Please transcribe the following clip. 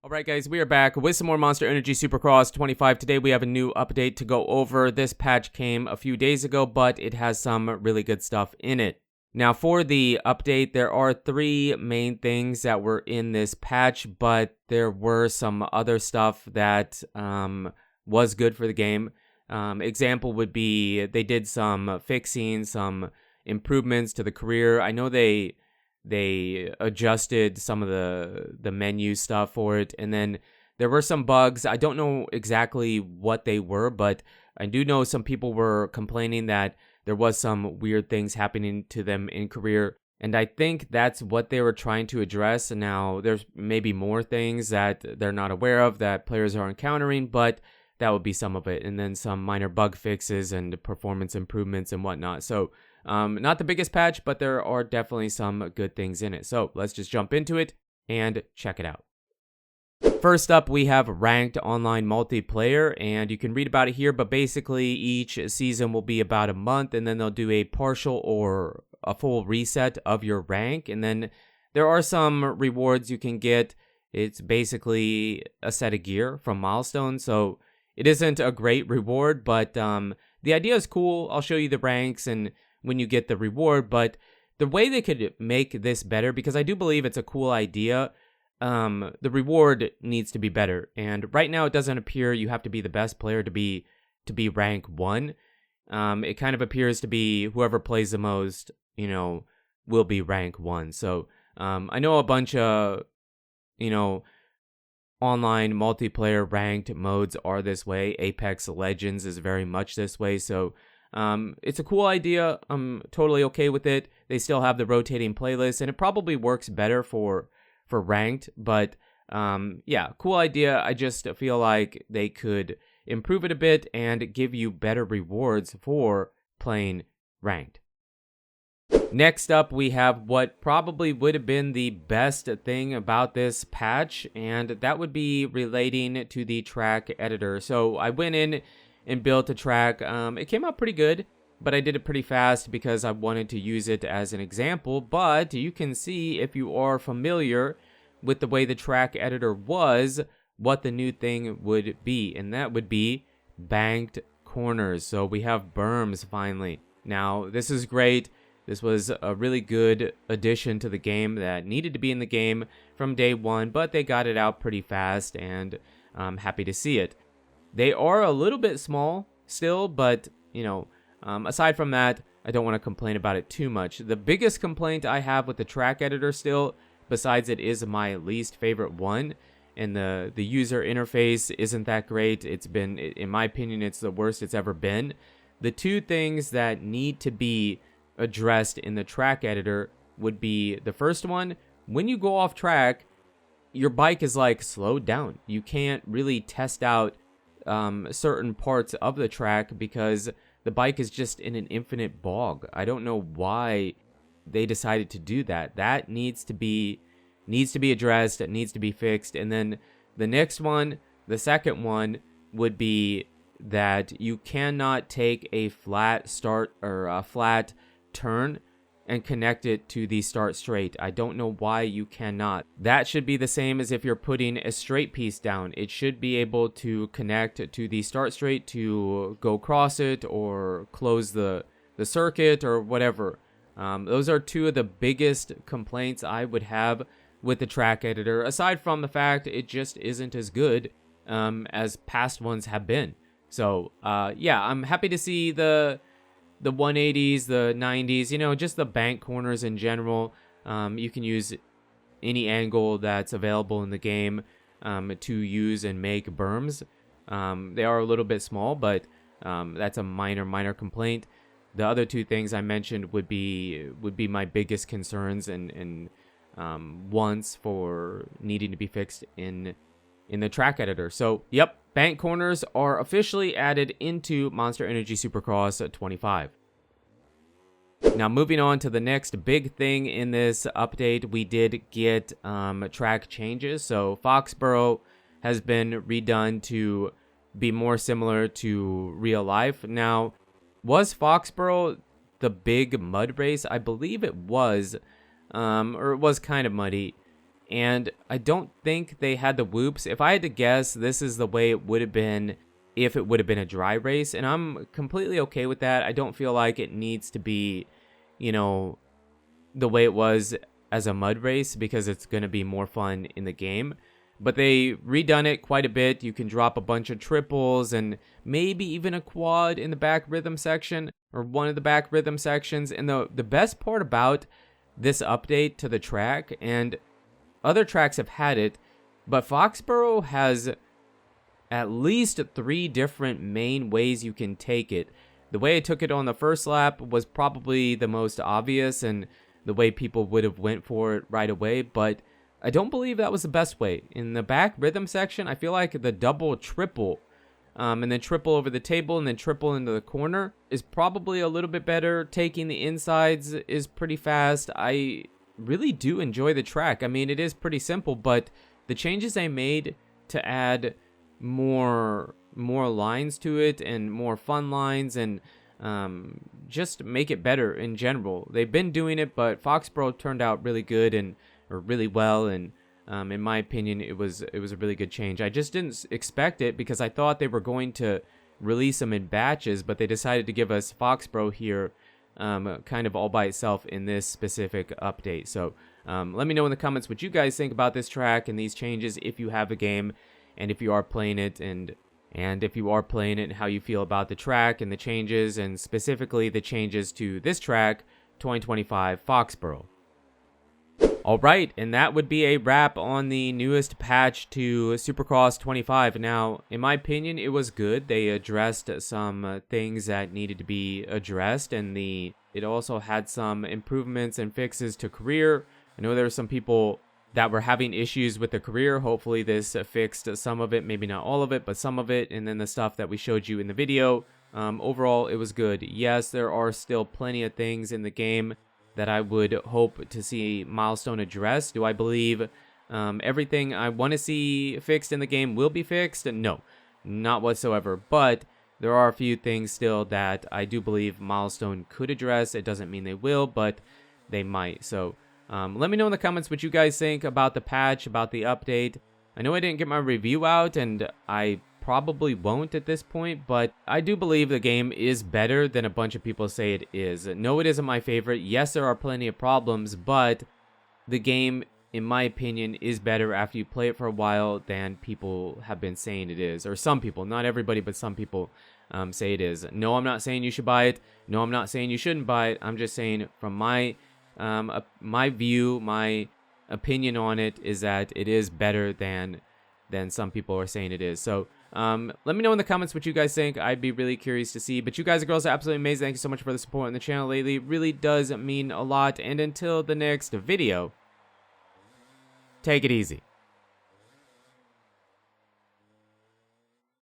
Alright guys, we are back with some more Monster Energy Supercross 25. Today we have a new update to go over. This patch came a few days ago, but it has some really good stuff in it. Now for the update, there are three main things that were in this patch, but there were some other stuff that was good for the game. Example would be they did some fixing, some improvements to the career. I know they adjusted some of the menu stuff for it, and then there were some bugs. I don't know exactly what they were, but I do know some people were complaining that there was some weird things happening to them in career, and I think that's what they were trying to address. Now there's maybe more things that they're not aware of that players are encountering, but that would be some of it, and then some minor bug fixes and performance improvements and whatnot. So not the biggest patch, but there are definitely some good things in it. So let's just jump into it and check it out. First up, we have ranked online multiplayer, and you can read about it here, but basically each season will be about a month, and then they'll do a partial or a full reset of your rank, and then there are some rewards you can get. It's basically a set of gear from milestones, so it isn't a great reward, but the idea is cool. I'll show you the ranks and when you get the reward, but the way they could make this better, because I do believe it's a cool idea, the reward needs to be better. And right now it doesn't appear you have to be the best player to be rank 1. It kind of appears to be whoever plays the most, will be rank 1. So I know a bunch of, online multiplayer ranked modes are this way. Apex Legends is very much this way. So it's a cool idea. I'm totally okay with it. They still have the rotating playlist, and it probably works better for ranked, but yeah, cool idea. I just feel like they could improve it a bit and give you better rewards for playing ranked. Next up, we have what probably would have been the best thing about this patch, and that would be relating to the track editor. So I went in and built a track. It came out pretty good, but I did it pretty fast because I wanted to use it as an example. But you can see, if you are familiar with the way the track editor was, what the new thing would be, and that would be banked corners. So we have berms finally. Now this is great. This was a really good addition to the game that needed to be in the game from day one, but they got it out pretty fast, and I'm happy to see it. They are a little bit small still, but, aside from that, I don't want to complain about it too much. The biggest complaint I have with the track editor still, besides it is my least favorite one, and the user interface isn't that great. It's been, in my opinion, it's the worst it's ever been. The two things that need to be addressed in the track editor would be, the first one, when you go off track, your bike is like slowed down. You can't really test out certain parts of the track because the bike is just in an infinite bog. I don't know why they decided to do that. That needs to be addressed. It needs to be fixed. And then the next one, the second one, would be that you cannot take a flat start or a flat turn and connect it to the start straight. I don't know why you cannot. That should be the same as if you're putting a straight piece down. It should be able to connect to the start straight to go cross it or close the circuit or whatever. Those are two of the biggest complaints I would have with the track editor, aside from the fact it just isn't as good as past ones have been. So yeah, I'm happy to see the 180s, the 90s, just the bank corners in general. You can use any angle that's available in the game to use and make berms. They are a little bit small, but that's a minor complaint. The other two things I mentioned would be my biggest concerns and ones for needing to be fixed in the track editor. So, yep, bank corners are officially added into Monster Energy Supercross 25. Now, moving on to the next big thing in this update, we did get track changes. So, Foxborough has been redone to be more similar to real life. Now, was Foxborough the big mud race? I believe it was, or it was kind of muddy. And I don't think they had the whoops. If I had to guess, this is the way it would have been if it would have been a dry race. And I'm completely okay with that. I don't feel like it needs to be, you know, the way it was as a mud race, because it's going to be more fun in the game. But they redone it quite a bit. You can drop a bunch of triples and maybe even a quad in the back rhythm section, or one of the back rhythm sections. And the best part about this update to the track, and other tracks have had it, but Foxborough has at least 3 different main ways you can take it. The way I took it on the first lap was probably the most obvious and the way people would have went for it right away, but I don't believe that was the best way. In the back rhythm section, I feel like the double triple, and then triple over the table and then triple into the corner is probably a little bit better. Taking the insides is pretty fast. I really do enjoy the track. I mean, it is pretty simple, but the changes they made to add more lines to it and more fun lines, and just make it better in general. They've been doing it, but Foxborough turned out really good or really well, and in my opinion, it was a really good change. I just didn't expect it, because I thought they were going to release them in batches, but they decided to give us Foxborough here kind of all by itself in this specific update. So let me know in the comments what you guys think about this track and these changes, if you have the game and if you are playing it, and if you are playing it, how you feel about the track and the changes, and specifically the changes to this track, 2025 Foxborough. Alright, and that would be a wrap on the newest patch to Supercross 25. Now, in my opinion, it was good. They addressed some things that needed to be addressed, and it also had some improvements and fixes to career. I know there were some people that were having issues with the career. Hopefully this fixed some of it, maybe not all of it, but some of it, and then the stuff that we showed you in the video. Overall, it was good. Yes, there are still plenty of things in the game that I would hope to see Milestone address. Do I believe everything I want to see fixed in the game will be fixed? No, not whatsoever. But there are a few things still that I do believe Milestone could address. It doesn't mean they will, but they might. So let me know in the comments what you guys think about the patch, about the update. I know I didn't get my review out, and I probably won't at this point, but I do believe the game is better than a bunch of people say it is. No, it isn't my favorite. Yes, there are plenty of problems, but the game, in my opinion, is better after you play it for a while than people have been saying it is. Or some people, not everybody, but some people say it is. No, I'm not saying you should buy it. No, I'm not saying you shouldn't buy it. I'm just saying from my view, my opinion on it is that it is better than some people are saying it is. So let me know in the comments what you guys think. I'd be really curious to see. But you guys and girls are absolutely amazing. Thank you so much for the support on the channel lately. It really does mean a lot. And until the next video, take it easy.